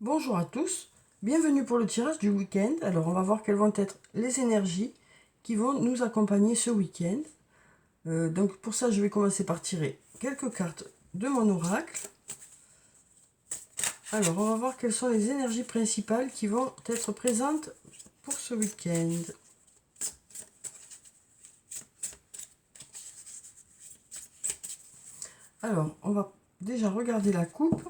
Bonjour à tous, bienvenue pour le tirage du week-end. Alors on va voir quelles vont être les énergies qui vont nous accompagner ce week-end. Donc pour ça je vais commencer par tirer quelques cartes de mon oracle. Alors on va voir quelles sont les énergies principales qui vont être présentes pour ce week-end. Alors on va déjà regarder la coupe.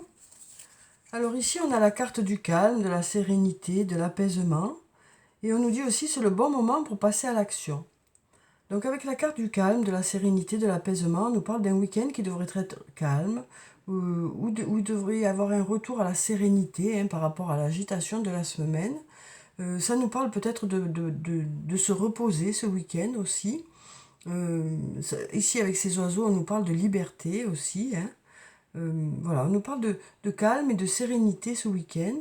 Alors ici on a la carte du calme, de la sérénité, de l'apaisement. Et on nous dit aussi c'est le bon moment pour passer à l'action. Donc avec la carte du calme, de la sérénité, de l'apaisement, on nous parle d'un week-end qui devrait être calme, où il devrait y avoir un retour à la sérénité par rapport à l'agitation de la semaine. Ça nous parle peut-être de se reposer ce week-end aussi. Ici avec ces oiseaux, on nous parle de liberté aussi. Voilà, on nous parle de calme et de sérénité ce week-end.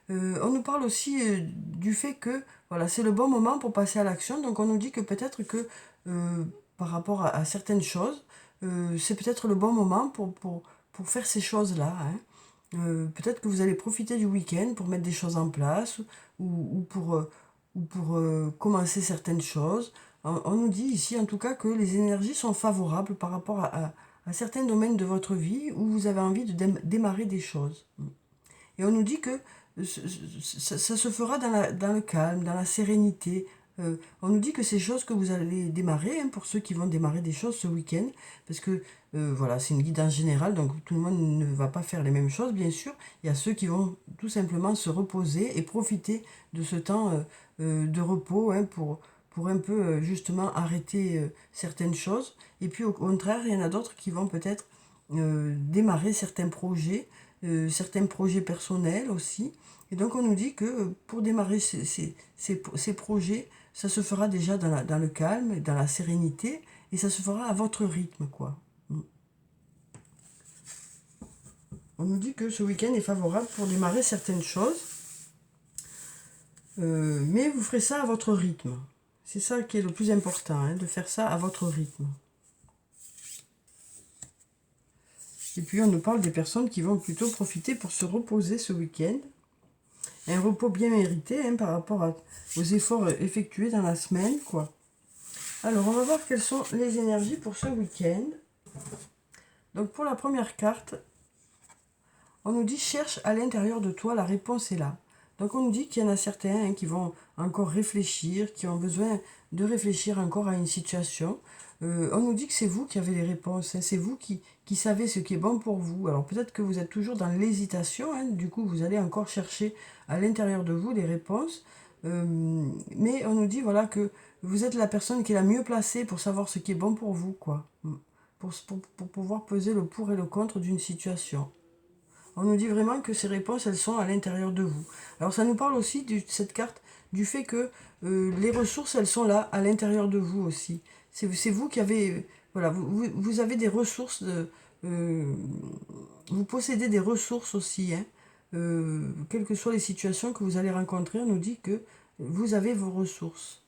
On nous parle aussi du fait que voilà, c'est le bon moment pour passer à l'action. Donc on nous dit que peut-être que par rapport à certaines choses, c'est peut-être le bon moment pour faire ces choses-là. Peut-être que vous allez profiter du week-end pour mettre des choses en place ou pour commencer certaines choses. On nous dit ici en tout cas que les énergies sont favorables par rapport à certains domaines de votre vie où vous avez envie de démarrer des choses. Et on nous dit que ça se fera dans le calme, dans la sérénité. On nous dit que ces choses que vous allez démarrer, pour ceux qui vont démarrer des choses ce week-end, parce que voilà, c'est une guidance générale, donc tout le monde ne va pas faire les mêmes choses, bien sûr. Il y a ceux qui vont tout simplement se reposer et profiter de ce temps de repos pour un peu justement arrêter certaines choses. Et puis au contraire, il y en a d'autres qui vont peut-être démarrer certains projets personnels aussi. Et donc on nous dit que pour démarrer ces projets, ça se fera déjà dans le calme, dans la sérénité, et ça se fera à votre rythme, quoi. On nous dit que ce week-end est favorable pour démarrer certaines choses, mais vous ferez ça à votre rythme. C'est ça qui est le plus important, de faire ça à votre rythme. Et puis on nous parle des personnes qui vont plutôt profiter pour se reposer ce week-end. Un repos bien mérité par rapport aux efforts effectués dans la semaine, quoi. Alors, on va voir quelles sont les énergies pour ce week-end. Donc, pour la première carte, on nous dit « Cherche à l'intérieur de toi, la réponse est là ». Donc, on nous dit qu'il y en a certains qui vont encore réfléchir, qui ont besoin de réfléchir encore à une situation. On nous dit que c'est vous qui avez les réponses, c'est vous qui savez ce qui est bon pour vous. Alors, peut-être que vous êtes toujours dans l'hésitation, du coup, vous allez encore chercher à l'intérieur de vous les réponses. Mais on nous dit voilà que vous êtes la personne qui est la mieux placée pour savoir ce qui est bon pour vous, quoi. Pour pouvoir peser le pour et le contre d'une situation. On nous dit vraiment que ces réponses, elles sont à l'intérieur de vous. Alors ça nous parle aussi de cette carte, du fait que les ressources, elles sont là, à l'intérieur de vous aussi. C'est vous qui avez... voilà, vous avez des ressources, vous possédez des ressources aussi, quelles que soient les situations que vous allez rencontrer, on nous dit que vous avez vos ressources.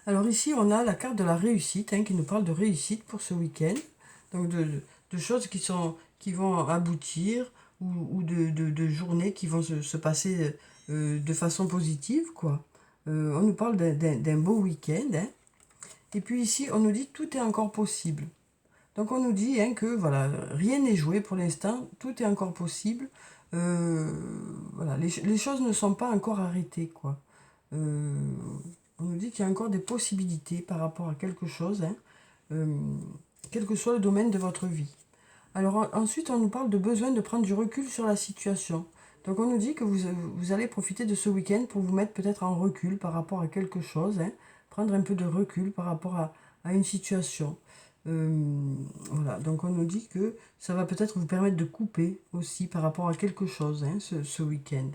Alors ici, on a la carte de la réussite, qui nous parle de réussite pour ce week-end. Donc de choses qui vont aboutir ou de journées qui vont se passer de façon positive, quoi. On nous parle d'un beau week-end. Et puis ici, on nous dit tout est encore possible. Donc on nous dit que voilà, rien n'est joué pour l'instant, tout est encore possible. Voilà, les choses ne sont pas encore arrêtées, quoi. On nous dit qu'il y a encore des possibilités par rapport à quelque chose, quel que soit le domaine de votre vie. Alors ensuite, on nous parle de besoin de prendre du recul sur la situation. Donc on nous dit que vous allez profiter de ce week-end pour vous mettre peut-être en recul par rapport à quelque chose, prendre un peu de recul par rapport à une situation. Voilà, donc on nous dit que ça va peut-être vous permettre de couper aussi par rapport à quelque chose ce week-end.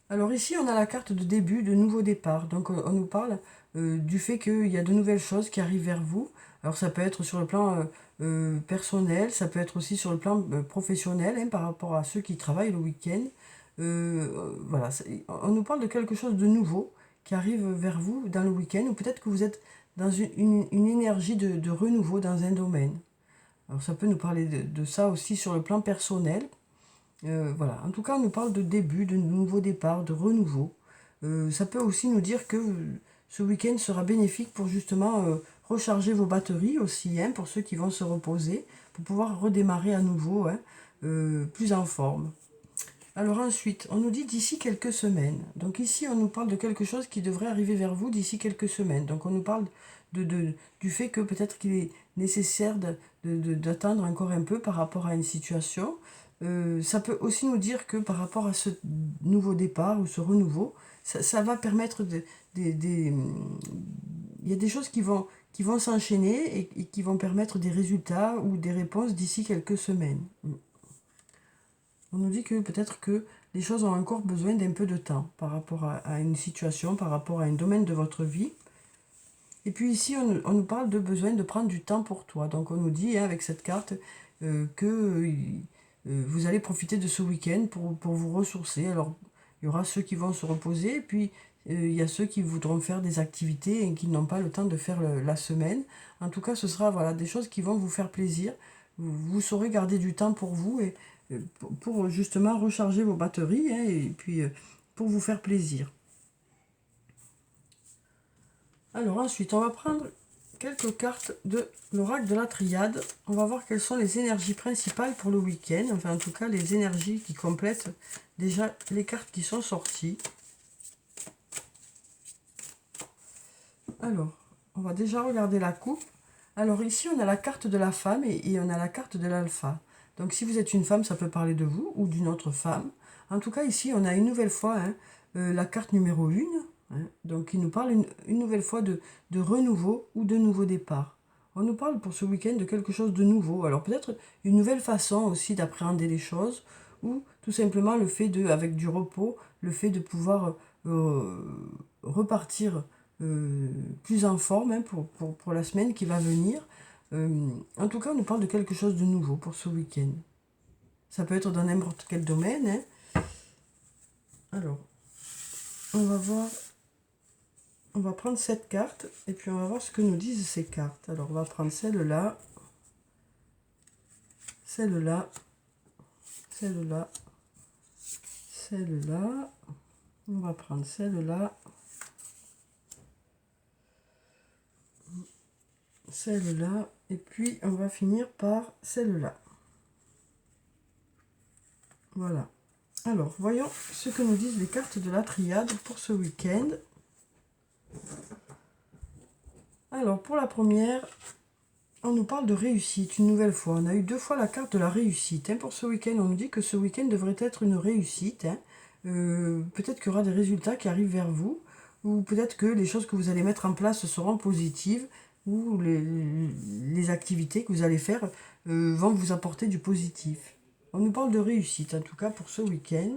Alors ici, on a la carte de début, de nouveau départ. Donc on nous parle du fait qu'il y a de nouvelles choses qui arrivent vers vous. Alors ça peut être sur le plan personnel, ça peut être aussi sur le plan professionnel, par rapport à ceux qui travaillent le week-end. Voilà, on nous parle de quelque chose de nouveau qui arrive vers vous dans le week-end, ou peut-être que vous êtes dans une énergie de renouveau dans un domaine. Alors ça peut nous parler de ça aussi sur le plan personnel. Voilà, en tout cas, on nous parle de début, de nouveau départ, de renouveau. Ça peut aussi nous dire que ce week-end sera bénéfique pour justement recharger vos batteries aussi, hein, pour ceux qui vont se reposer, pour pouvoir redémarrer à nouveau, hein, plus en forme. Alors ensuite, on nous dit d'ici quelques semaines. Donc ici, on nous parle de quelque chose qui devrait arriver vers vous d'ici quelques semaines. Donc on nous parle du fait que peut-être qu'il est nécessaire d'attendre encore un peu par rapport à une situation. Ça peut aussi nous dire que par rapport à ce nouveau départ ou ce renouveau, ça va permettre il y a des choses qui vont s'enchaîner et qui vont permettre des résultats ou des réponses d'ici quelques semaines. On nous dit que peut-être que les choses ont encore besoin d'un peu de temps par rapport à une situation, par rapport à un domaine de votre vie. Et puis ici, on nous parle de besoin de prendre du temps pour toi. Donc on nous dit, hein, avec cette carte que vous allez profiter de ce week-end pour vous ressourcer. Alors il y aura ceux qui vont se reposer, et puis il y a ceux qui voudront faire des activités et qui n'ont pas le temps de faire la semaine. En tout cas, ce sera voilà, des choses qui vont vous faire plaisir. Vous saurez garder du temps pour vous et pour justement recharger vos batteries, hein, et puis pour vous faire plaisir. Alors ensuite, on va prendre quelques cartes de l'oracle de la triade. On va voir quelles sont les énergies principales pour le week-end. Enfin, en tout cas, les énergies qui complètent déjà les cartes qui sont sorties. Alors, on va déjà regarder la coupe. Alors ici, on a la carte de la femme et on a la carte de l'alpha. Donc si vous êtes une femme, ça peut parler de vous ou d'une autre femme. En tout cas, ici, on a une nouvelle fois, hein, la carte numéro 1. Hein, donc il nous parle une nouvelle fois de renouveau ou de nouveau départ. On nous parle pour ce week-end de quelque chose de nouveau. Alors peut-être une nouvelle façon aussi d'appréhender les choses ou tout simplement le fait de, avec du repos, le fait de pouvoir repartir plus en forme, hein, pour la semaine qui va venir. En tout cas, on nous parle de quelque chose de nouveau pour ce week-end. Ça peut être dans n'importe quel domaine. Hein. Alors, on va voir. On va prendre cette carte et puis on va voir ce que nous disent ces cartes. Alors, on va prendre celle-là, celle-là, celle-là, celle-là. On va prendre celle-là, celle-là, et puis on va finir par celle-là. Voilà. Alors, voyons ce que nous disent les cartes de la triade pour ce week-end. Alors, pour la première, on nous parle de réussite, une nouvelle fois. On a eu 2 fois la carte de la réussite. Hein. Pour ce week-end, on nous dit que ce week-end devrait être une réussite. Hein. Peut-être qu'il y aura des résultats qui arrivent vers vous, ou peut-être que les choses que vous allez mettre en place seront positives, ou les activités que vous allez faire vont vous apporter du positif. On nous parle de réussite, en tout cas pour ce week-end,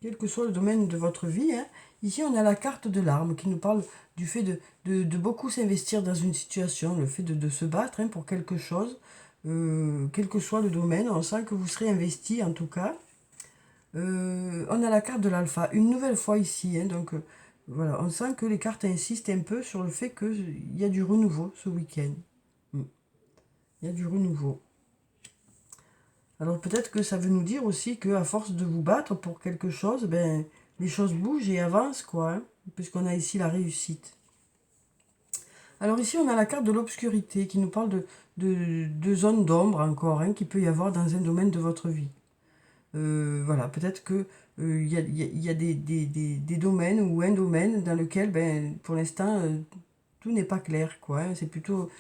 quel que soit le domaine de votre vie. Hein. Ici, on a la carte de l'arme qui nous parle du fait de beaucoup s'investir dans une situation, le fait de se battre, hein, pour quelque chose, quel que soit le domaine. On sent que vous serez investi en tout cas. On a la carte de l'alpha, une nouvelle fois ici. Hein, donc voilà, on sent que les cartes insistent un peu sur le fait qu'il y a du renouveau ce week-end. Il y a du renouveau. Alors peut-être que ça veut nous dire aussi qu'à force de vous battre pour quelque chose, ben, les choses bougent et avancent, quoi, hein, puisqu'on a ici la réussite. Alors ici, on a la carte de l'obscurité qui nous parle de zones d'ombre encore, hein, qu'il peut y avoir dans un domaine de votre vie. Voilà, peut-être que y a des domaines ou un domaine dans lequel, ben, pour l'instant, tout n'est pas clair, quoi. Hein. C'est plutôt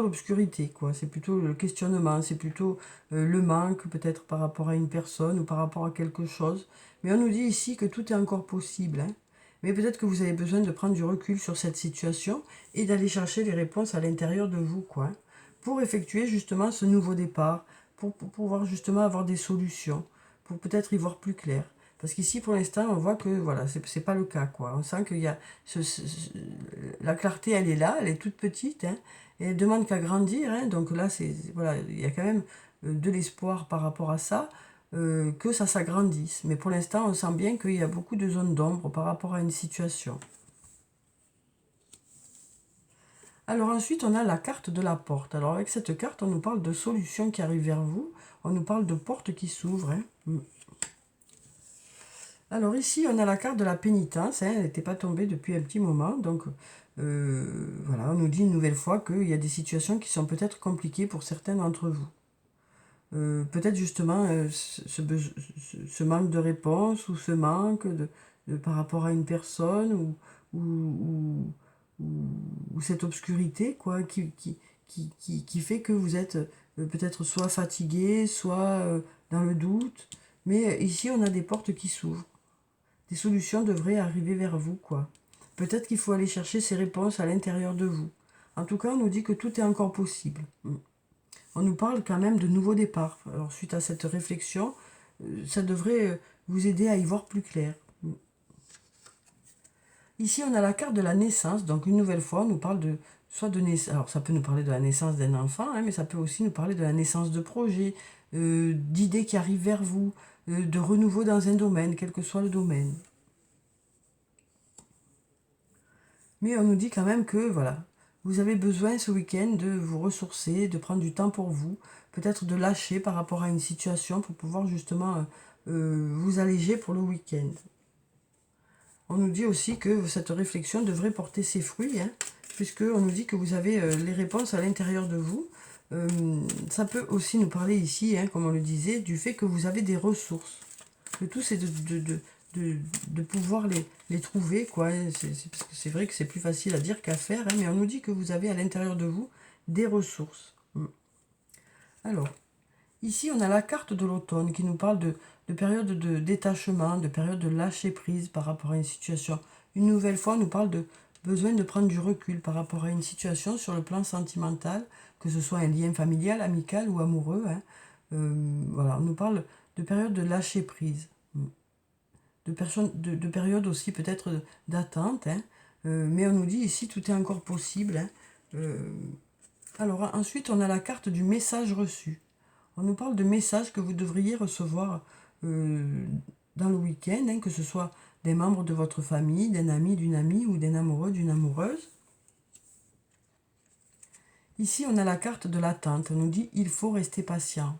l'obscurité, quoi. C'est plutôt le questionnement, c'est plutôt le manque, peut-être par rapport à une personne ou par rapport à quelque chose. Mais on nous dit ici que tout est encore possible, hein. Mais peut-être que vous avez besoin de prendre du recul sur cette situation et d'aller chercher les réponses à l'intérieur de vous, quoi. Hein, pour effectuer justement ce nouveau départ, pour pouvoir justement avoir des solutions, pour peut-être y voir plus clair. Parce qu'ici, pour l'instant, on voit que voilà, c'est pas le cas, quoi. On sent qu'il y a la clarté, elle est là, elle est toute petite, hein, et elle demande qu'à grandir. Hein, donc là, voilà, il y a quand même de l'espoir par rapport à ça, que ça s'agrandisse. Mais pour l'instant, on sent bien qu'il y a beaucoup de zones d'ombre par rapport à une situation. Alors ensuite, on a la carte de la porte. Alors avec cette carte, on nous parle de solutions qui arrivent vers vous. On nous parle de portes qui s'ouvrent. Hein. Alors ici, on a la carte de la pénitence. Hein. Elle n'était pas tombée depuis un petit moment. Donc voilà, on nous dit une nouvelle fois qu'il y a des situations qui sont peut-être compliquées pour certains d'entre vous. Peut-être justement ce manque de réponse ou ce manque par rapport à une personne ou, ou cette obscurité quoi, qui fait que vous êtes peut-être soit fatigué, soit dans le doute. Mais ici, on a des portes qui s'ouvrent. Des solutions devraient arriver vers vous, quoi. Peut-être qu'il faut aller chercher ces réponses à l'intérieur de vous. En tout cas, on nous dit que tout est encore possible. On nous parle quand même de nouveaux départs. Alors, suite à cette réflexion, ça devrait vous aider à y voir plus clair. Ici, on a la carte de la naissance. Donc, une nouvelle fois, on nous parle de soit de naissance. Alors, ça peut nous parler de la naissance d'un enfant, hein, mais ça peut aussi nous parler de la naissance de projets, d'idées qui arrivent vers vous, de renouveau dans un domaine, quel que soit le domaine. Mais on nous dit quand même que, voilà, vous avez besoin ce week-end de vous ressourcer, de prendre du temps pour vous, peut-être de lâcher par rapport à une situation pour pouvoir justement vous alléger pour le week-end. On nous dit aussi que cette réflexion devrait porter ses fruits, hein, puisqu'on nous dit que vous avez les réponses à l'intérieur de vous. Ça peut aussi nous parler ici, hein, comme on le disait, du fait que vous avez des ressources. Le tout, c'est de pouvoir les trouver, quoi. Parce que c'est vrai que c'est plus facile à dire qu'à faire, hein, mais on nous dit que vous avez à l'intérieur de vous des ressources. Alors, ici, on a la carte de l'automne qui nous parle de période de détachement, de période de lâcher prise par rapport à une situation. Une nouvelle fois, on nous parle de besoin de prendre du recul par rapport à une situation sur le plan sentimental, que ce soit un lien familial, amical ou amoureux. Hein. Voilà, on nous parle de période de lâcher prise. De période aussi peut-être d'attente. Hein. Mais on nous dit ici, tout est encore possible. Hein. Alors ensuite, on a la carte du message reçu. On nous parle de messages que vous devriez recevoir dans le week-end, hein, que ce soit des membres de votre famille, d'un ami, d'une amie ou d'un amoureux, d'une amoureuse. Ici, on a la carte de l'attente. On nous dit il faut rester patient.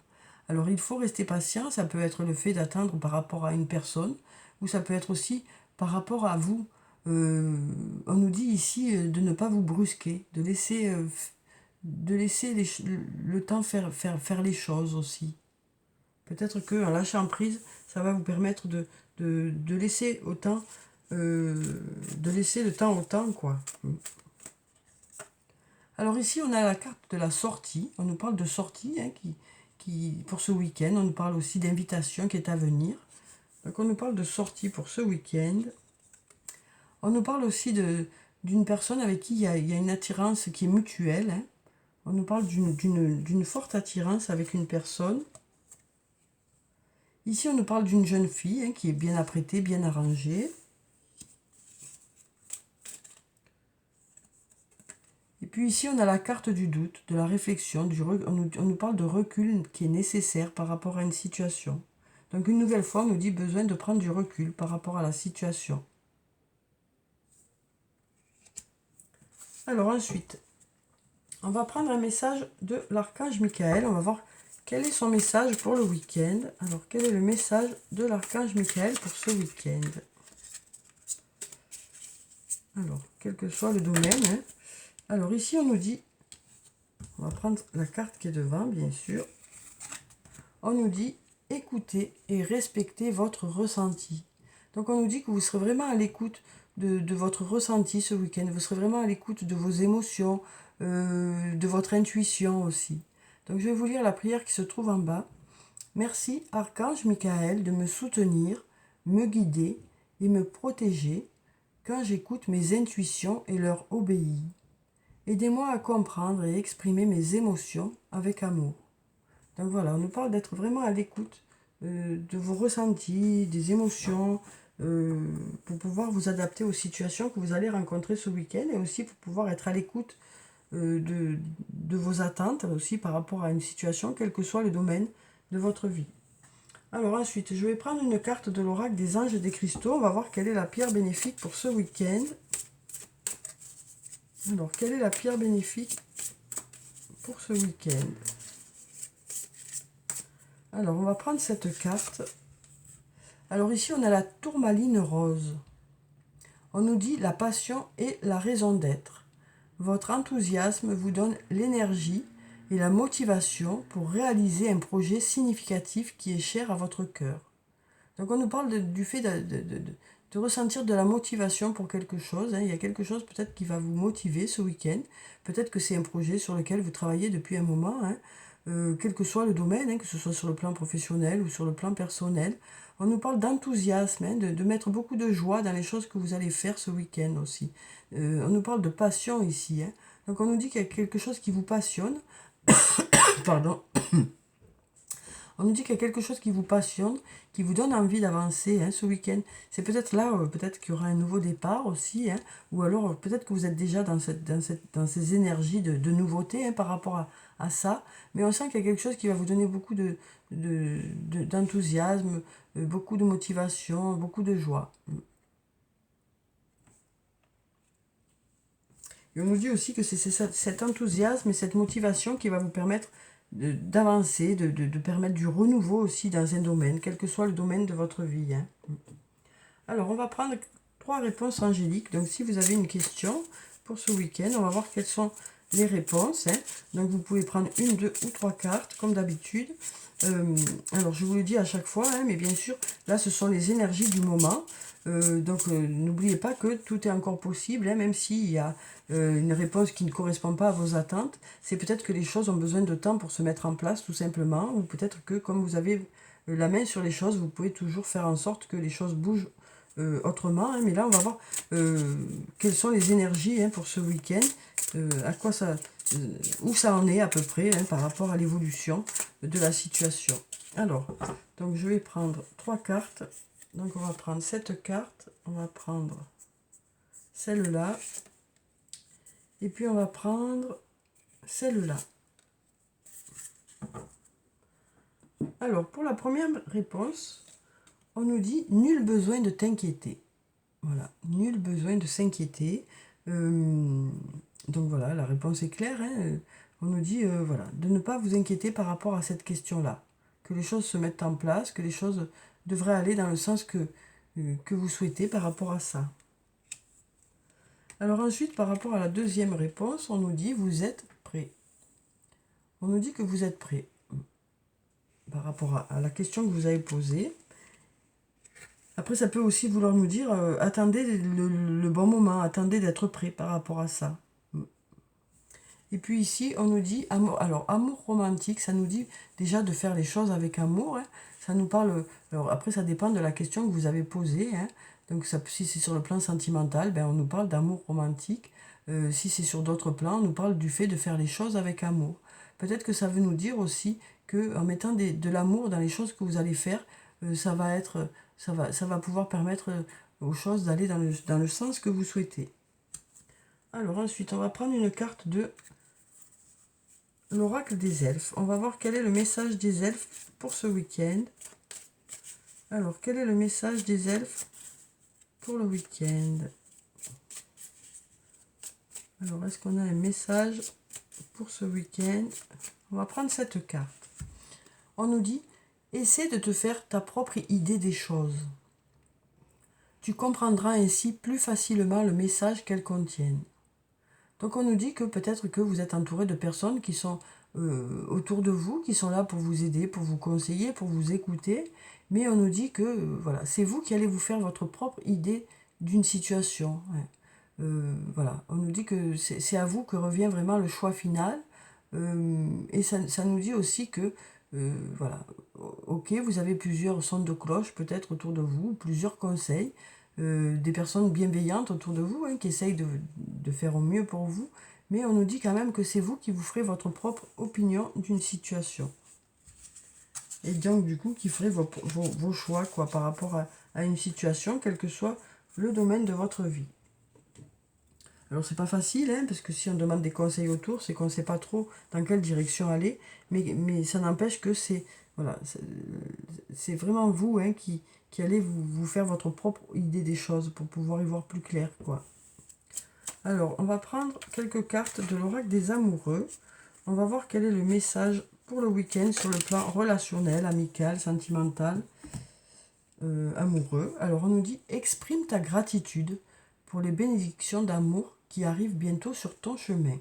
Alors, il faut rester patient, ça peut être le fait d'attendre par rapport à une personne, ou ça peut être aussi par rapport à vous. On nous dit ici de ne pas vous brusquer, de laisser le temps faire les choses aussi. Peut-être qu'en lâchant prise, ça va vous permettre de laisser autant, de laisser le temps au temps, quoi. Alors ici, on a la carte de la sortie. On nous parle de sortie hein, pour ce week-end. On nous parle aussi d'invitation qui est à venir. Donc on nous parle de sortie pour ce week-end. On nous parle aussi d'une personne avec qui il y a une attirance qui est mutuelle. Hein. On nous parle d'une forte attirance avec une personne. Ici, on nous parle d'une jeune fille hein, qui est bien apprêtée, bien arrangée. Et puis ici, on a la carte du doute, de la réflexion. On nous parle de recul qui est nécessaire par rapport à une situation. Donc une nouvelle fois, on nous dit besoin de prendre du recul par rapport à la situation. Alors ensuite, on va prendre un message de l'archange Michael. On va voir quel est son message pour le week-end. Alors, quel est le message de l'archange Michael pour ce week-end? Alors, quel que soit le domaine. Hein. Alors, ici, on nous dit, on va prendre la carte qui est devant, bien sûr. On nous dit, écoutez et respectez votre ressenti. Donc, on nous dit que vous serez vraiment à l'écoute de votre ressenti ce week-end. Vous serez vraiment à l'écoute de vos émotions, de votre intuition aussi. Donc, je vais vous lire la prière qui se trouve en bas. Merci, Archange Michael, de me soutenir, me guider et me protéger quand j'écoute mes intuitions et leur obéis. Aidez-moi à comprendre et exprimer mes émotions avec amour. Donc voilà, on nous parle d'être vraiment à l'écoute de vos ressentis, des émotions, pour pouvoir vous adapter aux situations que vous allez rencontrer ce week-end et aussi pour pouvoir être à l'écoute de vos attentes aussi par rapport à une situation, quel que soit le domaine de votre vie. Alors ensuite, je vais prendre une carte de l'oracle des anges et des cristaux. On va voir quelle est la pierre bénéfique pour ce week-end. Alors, quelle est la pierre bénéfique pour ce week-end? Alors, on va prendre cette carte. Alors ici, on a la tourmaline rose. On nous dit la passion et la raison d'être. Votre enthousiasme vous donne l'énergie et la motivation pour réaliser un projet significatif qui est cher à votre cœur. Donc on nous parle du fait de ressentir de la motivation pour quelque chose. Il y a quelque chose peut-être qui va vous motiver ce week-end. Peut-être que c'est un projet sur lequel vous travaillez depuis un moment, quel que soit le domaine, que ce soit sur le plan professionnel ou sur le plan personnel. On nous parle d'enthousiasme, de mettre beaucoup de joie dans les choses que vous allez faire ce week-end aussi. On nous parle de passion ici. Donc on nous dit qu'il y a quelque chose qui vous passionne. Pardon. On nous dit qu'il y a quelque chose qui vous passionne, qui vous donne envie d'avancer ce week-end. C'est peut-être là, peut-être qu'il y aura un nouveau départ aussi, ou alors peut-être que vous êtes déjà dans ces énergies de nouveauté par rapport à ça. Mais on sent qu'il y a quelque chose qui va vous donner beaucoup d'enthousiasme, beaucoup de motivation, beaucoup de joie. Et on nous dit aussi que c'est cet enthousiasme et cette motivation qui va vous permettre d'avancer, de permettre du renouveau aussi dans un domaine, quel que soit le domaine de votre vie. Alors, on va prendre 3 réponses angéliques. Donc, si vous avez une question pour ce week-end, on va voir quelles sont les réponses. Donc, vous pouvez prendre 1, 2 ou 3 cartes, comme d'habitude. Alors, je vous le dis à chaque fois, mais bien sûr, là, ce sont les énergies du moment. Donc, n'oubliez pas que tout est encore possible, même s'il y a une réponse qui ne correspond pas à vos attentes. C'est peut-être que les choses ont besoin de temps pour se mettre en place, tout simplement. Ou peut-être que, comme vous avez la main sur les choses, vous pouvez toujours faire en sorte que les choses bougent autrement. Mais là, on va voir quelles sont les énergies pour ce week-end, à quoi ça, où ça en est à peu près par rapport à l'évolution de la situation. Alors, donc je vais prendre 3 cartes. Donc on va prendre cette carte, on va prendre celle-là, et puis on va prendre celle-là. Alors, pour la première réponse, on nous dit « Nul besoin de t'inquiéter ». Voilà, nul besoin de s'inquiéter. Donc voilà, la réponse est claire. On nous dit voilà, de ne pas vous inquiéter par rapport à cette question-là. Que les choses se mettent en place, que les choses devraient aller dans le sens que vous souhaitez par rapport à ça. Alors ensuite, par rapport à la deuxième réponse, on nous dit vous êtes prêt. On nous dit que vous êtes prêt. Par rapport à la question que vous avez posée. Après, ça peut aussi vouloir nous dire attendez le bon moment, attendez d'être prêt par rapport à ça. Et puis ici, on nous dit amour. Alors, amour romantique, ça nous dit déjà de faire les choses avec amour. Ça nous parle. Alors, après, ça dépend de la question que vous avez posée. Donc, ça, si c'est sur le plan sentimental, on nous parle d'amour romantique. Si c'est sur d'autres plans, on nous parle du fait de faire les choses avec amour. Peut-être que ça veut nous dire aussi qu'en mettant de l'amour dans les choses que vous allez faire, ça va pouvoir permettre aux choses d'aller dans le sens que vous souhaitez. Alors ensuite, on va prendre une carte de l'oracle des elfes. On va voir quel est le message des elfes pour ce week-end. Alors, quel est le message des elfes pour le week-end? Alors, est-ce qu'on a un message pour ce week-end? On va prendre cette carte. On nous dit, essaie de te faire ta propre idée des choses. Tu comprendras ainsi plus facilement le message qu'elles contiennent. Donc on nous dit que peut-être que vous êtes entouré de personnes qui sont autour de vous, qui sont là pour vous aider, pour vous conseiller, pour vous écouter. Mais on nous dit que voilà, c'est vous qui allez vous faire votre propre idée d'une situation. Voilà, on nous dit que c'est à vous que revient vraiment le choix final. Et ça nous dit aussi que voilà, ok, vous avez plusieurs sons de cloche peut-être autour de vous, plusieurs conseils. Des personnes bienveillantes autour de vous qui essayent de faire au mieux pour vous, mais on nous dit quand même que c'est vous qui vous ferez votre propre opinion d'une situation. Et donc du coup qui ferez vos choix par rapport à une situation, quel que soit le domaine de votre vie. Alors c'est pas facile, parce que si on demande des conseils autour, c'est qu'on ne sait pas trop dans quelle direction aller, mais ça n'empêche que c'est voilà, c'est vraiment vous qui allez vous faire votre propre idée des choses pour pouvoir y voir plus clair, quoi. Alors, on va prendre quelques cartes de l'oracle des amoureux. On va voir quel est le message pour le week-end sur le plan relationnel, amical, sentimental, amoureux. Alors, on nous dit « Exprime ta gratitude pour les bénédictions d'amour qui arrivent bientôt sur ton chemin.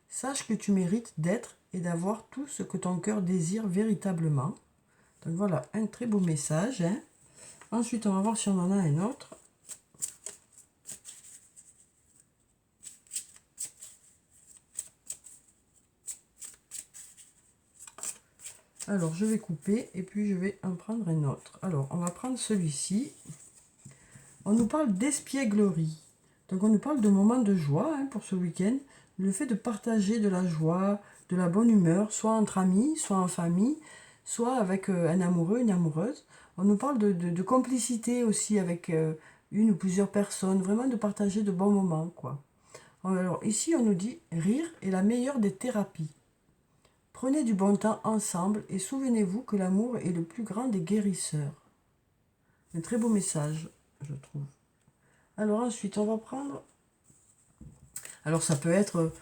Sache que tu mérites d'être et d'avoir tout ce que ton cœur désire véritablement. » Donc voilà, un très beau message. Hein. Ensuite, on va voir si on en a un autre. Alors, je vais couper et puis je vais en prendre un autre. Alors, on va prendre celui-ci. On nous parle d'espièglerie. Donc, on nous parle de moments de joie pour ce week-end. Le fait de partager de la joie, de la bonne humeur, soit entre amis, soit en famille, soit avec un amoureux, une amoureuse. On nous parle de complicité aussi avec une ou plusieurs personnes. Vraiment de partager de bons moments, quoi. Alors, ici, on nous dit « Rire est la meilleure des thérapies. Prenez du bon temps ensemble et souvenez-vous que l'amour est le plus grand des guérisseurs. » Un très beau message, je trouve. Alors ensuite, on va prendre... Alors ça peut être,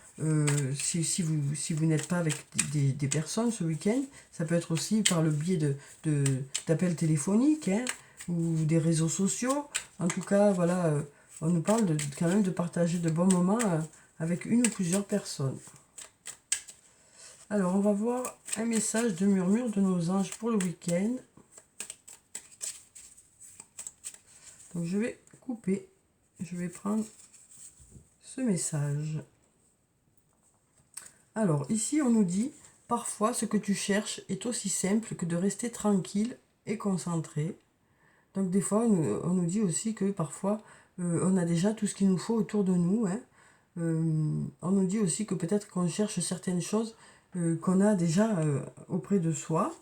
si vous n'êtes pas avec des personnes ce week-end, ça peut être aussi par le biais d'appels téléphoniques ou des réseaux sociaux. En tout cas, voilà, on nous parle quand même de partager de bons moments avec une ou plusieurs personnes. Alors, on va voir un message de murmure de nos anges pour le week-end. Donc, je vais couper. Je vais prendre ce message. Alors, ici, on nous dit « Parfois, ce que tu cherches est aussi simple que de rester tranquille et concentré. » Donc, des fois, on nous dit aussi que parfois, on a déjà tout ce qu'il nous faut autour de nous. On nous dit aussi que peut-être qu'on cherche certaines choses qu'on a déjà auprès de soi.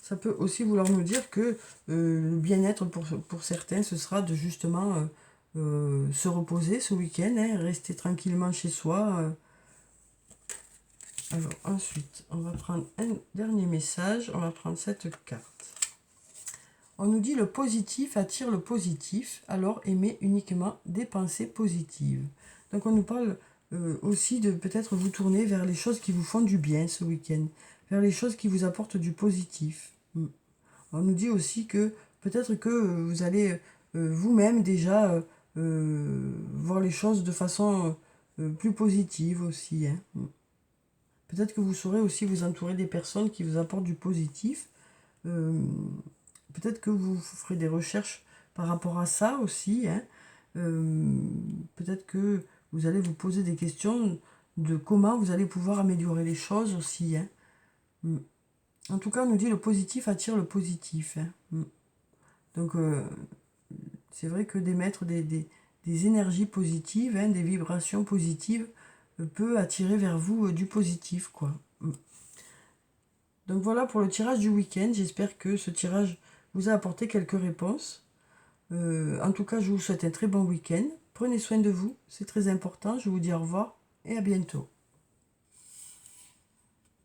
Ça peut aussi vouloir nous dire que le bien-être pour certains, ce sera de justement se reposer ce week-end, rester tranquillement chez soi. Alors ensuite, on va prendre un dernier message, on va prendre cette carte. On nous dit « Le positif attire le positif, alors aimez uniquement des pensées positives. » Donc on nous parle aussi de peut-être vous tourner vers les choses qui vous font du bien ce week-end, vers les choses qui vous apportent du positif. On nous dit aussi que peut-être que vous allez vous-même déjà voir les choses de façon plus positive aussi. Peut-être que vous saurez aussi vous entourer des personnes qui vous apportent du positif. Peut-être que vous ferez des recherches par rapport à ça aussi. Peut-être que vous allez vous poser des questions de comment vous allez pouvoir améliorer les choses aussi. En tout cas, on nous dit le positif attire le positif. Donc, c'est vrai que d'émettre des énergies positives, des vibrations positives, peut attirer vers vous du positif, quoi. Donc voilà pour le tirage du week-end. J'espère que ce tirage vous a apporté quelques réponses. En tout cas, je vous souhaite un très bon week-end. Prenez soin de vous, c'est très important. Je vous dis au revoir et à bientôt.